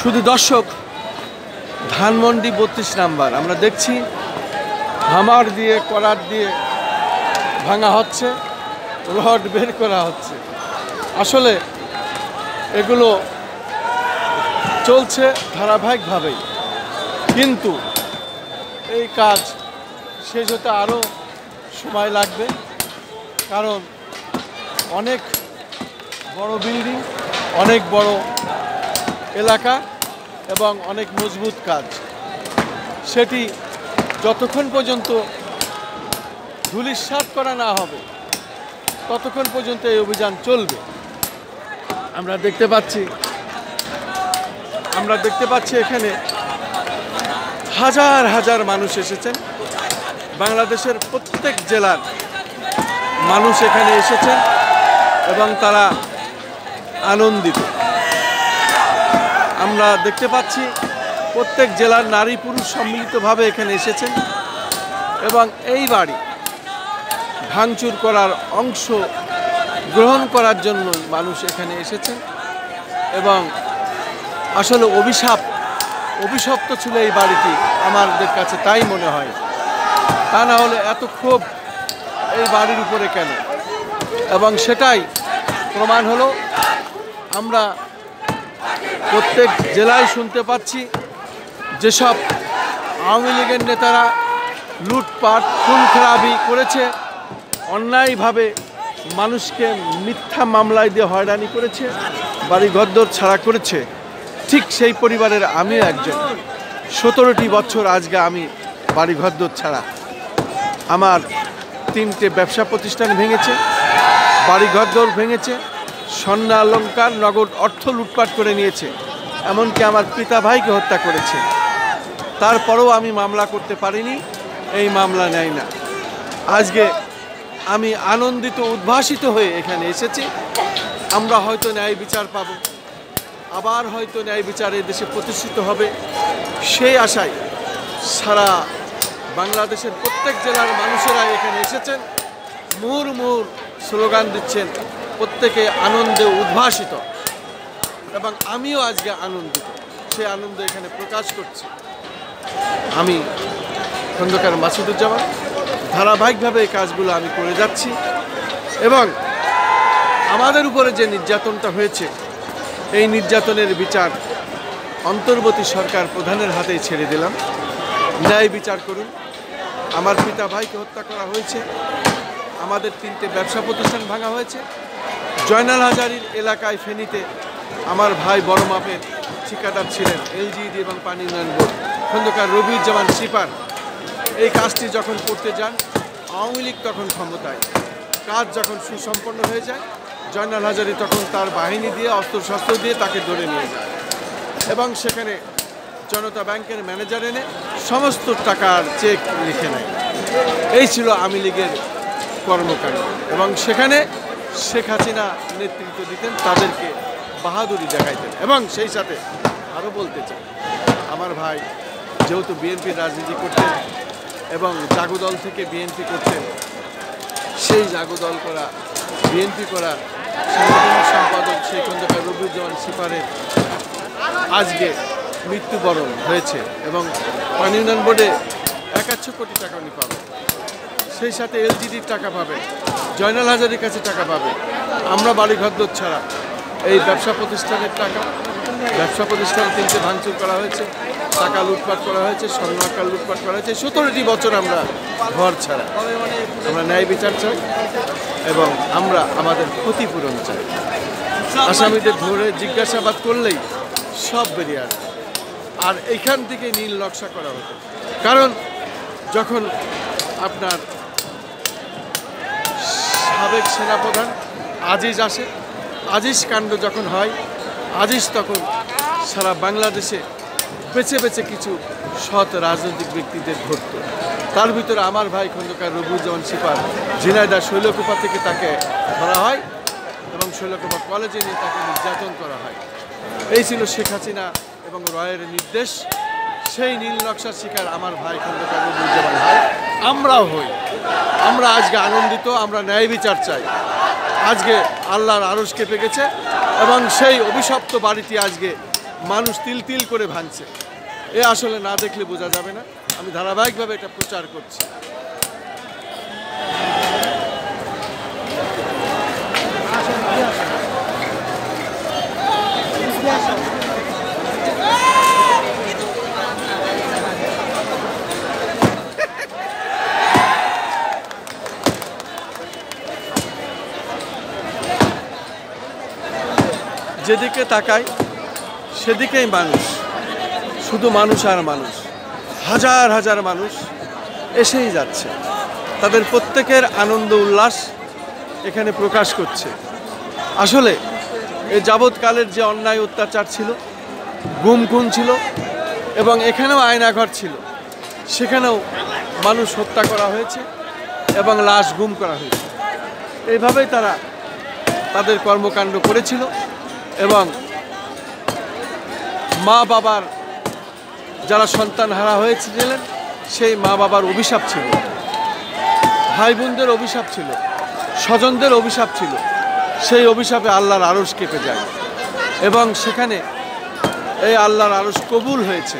শুধু দর্শক, ধানমন্ডি ৩২ নাম্বার আমরা দেখছি হামার দিয়ে করাত দিয়ে ভাঙা হচ্ছে, রড বের করা হচ্ছে। আসলে এগুলো চলছে ধারাবাহিকভাবেই, কিন্তু এই কাজ শেষ হতে আরও সময় লাগবে, কারণ অনেক বড় বিল্ডিং, অনেক বড় এলাকা এবং অনেক মজবুত কাজ। সেটি যতক্ষণ পর্যন্ত ধূলিসাৎ করা না হবে ততক্ষণ পর্যন্ত এই অভিযান চলবে। আমরা দেখতে পাচ্ছি এখানে হাজার হাজার মানুষ এসেছেন। বাংলাদেশের প্রত্যেক জেলার মানুষ এখানে এসেছেন এবং তারা আনন্দিত। আমরা দেখতে পাচ্ছি প্রত্যেক জেলার নারী পুরুষ সম্মিলিতভাবে এখানে এসেছেন এবং এই বাড়ি ভাঙচুর করার অংশ গ্রহণ করার জন্য মানুষ এখানে এসেছেন। এবং আসলে অভিশপ্ত ছিল এই বাড়িটি, আমাদের কাছে তাই মনে হয়। তা না হলে এত ক্ষোভ এই বাড়ির উপরে কেন? এবং সেটাই প্রমাণ হলো, আমরা প্রত্যেক জেলায় শুনতে পাচ্ছি যেসব আওয়ামী লীগের নেতারা লুটপাট খুন-খারাপি করেছে, অন্যায়ভাবে মানুষকে মিথ্যা মামলায় দিয়ে হয়রানি করেছে, বাড়ি ঘরদোর ছাড়া করেছে, ঠিক সেই পরিবারের আমিও একজন। 17টি বছর আজকে আমি বাড়ি ঘরদোর ছাড়া। আমার 3টে ব্যবসা প্রতিষ্ঠান ভেঙেছে, বাড়ি ঘরদোর ভেঙেছে, স্বর্ণ অলংকার নগদ অর্থ লুটপাট করে নিয়েছে, এমনকি আমার পিতা ভাইকে হত্যা করেছে। তারপরেও আমি মামলা করতে পারিনি, এই মামলা নেয় না। আজকে আমি আনন্দিত, উদ্ভাসিত হয়ে এখানে এসেছি। আমরা হয়তো ন্যায় বিচার পাব, আবার হয়তো ন্যায় বিচার এই দেশে প্রতিষ্ঠিত হবে, সেই আশায় সারা বাংলাদেশের প্রত্যেক জেলার মানুষেরা এখানে এসেছেন, মুহুর্মুহুর স্লোগান দিচ্ছেন, প্রত্যেকে আনন্দে উদ্ভাসিত এবং আমিও আজকে আনন্দিত। সেই আনন্দ এখানে প্রকাশ করছি। আমি খন্দকার মাসুদুজ্জামান, ধারাবাহিকভাবে এই কাজগুলো আমি করে যাচ্ছি এবং আমাদের উপরে যে নির্যাতনটা হয়েছে, এই নির্যাতনের বিচার অন্তর্বর্তী সরকার প্রধানের হাতেই ছেড়ে দিলাম। ন্যায় বিচার করুন। আমার পিতা ভাইকে হত্যা করা হয়েছে, আমাদের 3টে ব্যবসা প্রতিষ্ঠান ভাঙা হয়েছে, জয়নাল হাজারীর এলাকায় ফেনীতে আমার ভাই বড় মাপের ঠিকাদার ছিলেন, এলজিইডি এবং পানি উন্নয়ন বোর্ড, খন্দকার রবিউজ্জামান সিপার। এই কাজটি যখন করতে যান, আওয়ামী লীগ তখন ক্ষমতায়, কাজ যখন সুসম্পন্ন হয়ে যায়, জয়নাল হাজারী তখন তার বাহিনী দিয়ে অস্ত্রশস্ত্র দিয়ে তাকে ধরে নিয়ে যায় এবং সেখানে জনতা ব্যাংকের ম্যানেজার এনে সমস্ত টাকার চেক লিখে নেয়। এই ছিল আওয়ামী লীগের কর্মকাণ্ড এবং সেখানে শেখ হাসিনা নেতৃত্ব দিতেন, তাদেরকে বাহাদুরি দেখাইতেন। এবং সেই সাথে আরও বলতে চাই, আমার ভাই যেহেতু বিএনপির রাজনীতি করতেন এবং জাগদল থেকে বিএনপি করতেন, সেই জাগদল করা বিএনপি করা সাংগঠনিক সম্পাদক সেই খন্দকার রবিউজ্জামান সিপারের আজকে মৃত্যুবরণ হয়েছে এবং পানি উন্নয়ন বোর্ডে 1,100 কোটি টাকা উনি পাবেন, সেই সাথে এলজিডির টাকা পাবেন, জয়নাল হাজারীর কাছে টাকা পাবে। আমরা বাড়ি ঘরদোর ছাড়া, এই ব্যবসা প্রতিষ্ঠানের টাকা, ব্যবসা প্রতিষ্ঠান 3টে ভাঙচুর করা হয়েছে, টাকা লুটপাট করা হয়েছে, স্বর্ণ আকার লুটপাট করা হয়েছে। 17টি বছর আমরা ঘর ছাড়া। আমরা ন্যায় বিচার চাই এবং আমরা আমাদের ক্ষতিপূরণ চাই। আসামিদের ধরে জিজ্ঞাসাবাদ করলেই সব বেরিয়ে আসবে। আর এইখান থেকে নীল নকশা করা হতো, কারণ যখন আপনার সাবেক সেনাপ্রধান আজিজ আসে, আজিজ কাণ্ড যখন হয়, আজিজ তখন সারা বাংলাদেশে বেছে বেছে কিছু সৎ রাজনৈতিক ব্যক্তিদের ধরত। তার ভিতরে আমার ভাই খন্দকার রবিউজ্জামান সিপার ঝিনাইদহ শৈলকুপা থেকে তাকে ধরা হয় এবং শৈলকুপা কলেজে নিয়ে তাকে নির্যাতন করা হয়। এই ছিল শেখ হাসিনা এবং রয়ের নির্দেশ। সেই নীল নকশার শিকার আমার ভাই খন্দকার রবিউজ্জামান হয়, আমরাও হই। আমরা আজকে আনন্দিত, আমরা ন্যায় বিচার চাই। আজকে আল্লাহর আরশ কেঁপে গেছে এবং সেই অভিশপ্ত বাড়িটি আজকে মানুষ তিল তিল করে ভাঙছে। এ আসলে না দেখলে বোঝা যাবে না। আমি ধারাবাহিকভাবে এটা প্রচার করছি। যেদিকে তাকাই সেদিকেই মানুষ, শুধু মানুষ আর মানুষ, হাজার হাজার মানুষ এসেই যাচ্ছে। তাদের প্রত্যেকের আনন্দ উল্লাস এখানে প্রকাশ করছে। আসলে এই যাবৎকালের যে অন্যায় অত্যাচার ছিল, গুম খুন ছিল, এবং এখানেও আয়নাঘর ছিল, সেখানেও মানুষ হত্যা করা হয়েছে এবং লাশ গুম করা হয়েছে। এইভাবেই তারা তাদের কর্মকাণ্ড করেছিল এবং মা বাবার যারা সন্তান হারা হয়েছিলেন সেই মা বাবার অভিশাপ ছিল, ভাই বোনদের অভিশাপ ছিল, স্বজনদের অভিশাপ ছিল। সেই অভিশাপে আল্লাহর আরশ কেঁপে যায় এবং সেখানে এই আল্লাহর আরশ কবুল হয়েছে।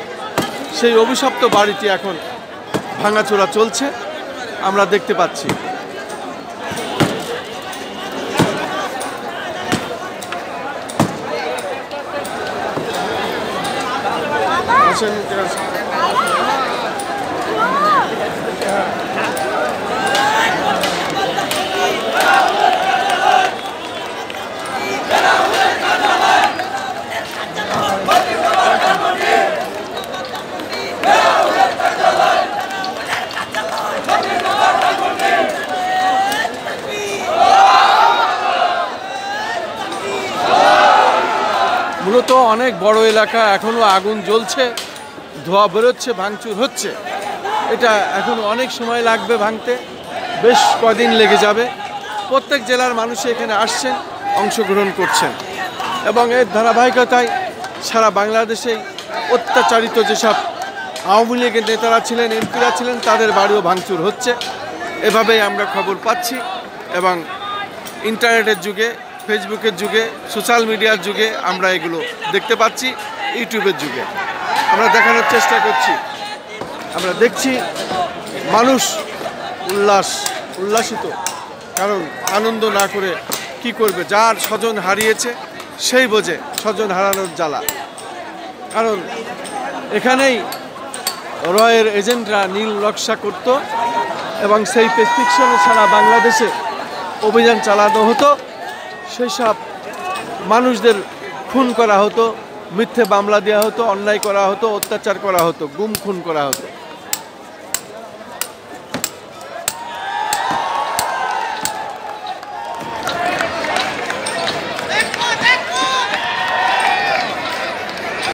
সেই অভিশপ্ত বাড়িটি এখন ভাঙাচোরা চলছে, আমরা দেখতে পাচ্ছি। মূলত অনেক বড় এলাকা, এখনো আগুন জ্বলছে, ধোঁয়া বেরোচ্ছে, ভাঙচুর হচ্ছে। এটা এখনো অনেক সময় লাগবে ভাঙতে, বেশ কদিন লেগে যাবে। প্রত্যেক জেলার মানুষ এখানে আসছেন, অংশগ্রহণ করছেন এবং এর ধারাবাহিকতায় সারা বাংলাদেশেই অত্যাচারিত যেসব আওয়ামী লীগের নেতারা ছিলেন, এমপিরা ছিলেন, তাদের বাড়িও ভাঙচুর হচ্ছে। এভাবেই আমরা খবর পাচ্ছি এবং ইন্টারনেটের যুগে, ফেসবুকের যুগে, সোশ্যাল মিডিয়ার যুগে আমরা এগুলো দেখতে পাচ্ছি, ইউটিউবের যুগে আমরা দেখানোর চেষ্টা করছি। আমরা দেখছি মানুষ উল্লাসিত, কারণ আনন্দ না করে কি করবে? যার স্বজন হারিয়েছে সেই বোঝে স্বজন হারানোর জ্বালা। কারণ এখানেই রয়ের এজেন্টরা নীল নকশা করত এবং সেই প্রেসক্রিপশনে সারা বাংলাদেশে অভিযান চালানো হতো। সেই সব মানুষদের খুন করা হতো, মিথ্যে মামলা দেওয়া হতো, অন্যায় করা হতো, অত্যাচার করা হতো, গুম খুন করা হতো।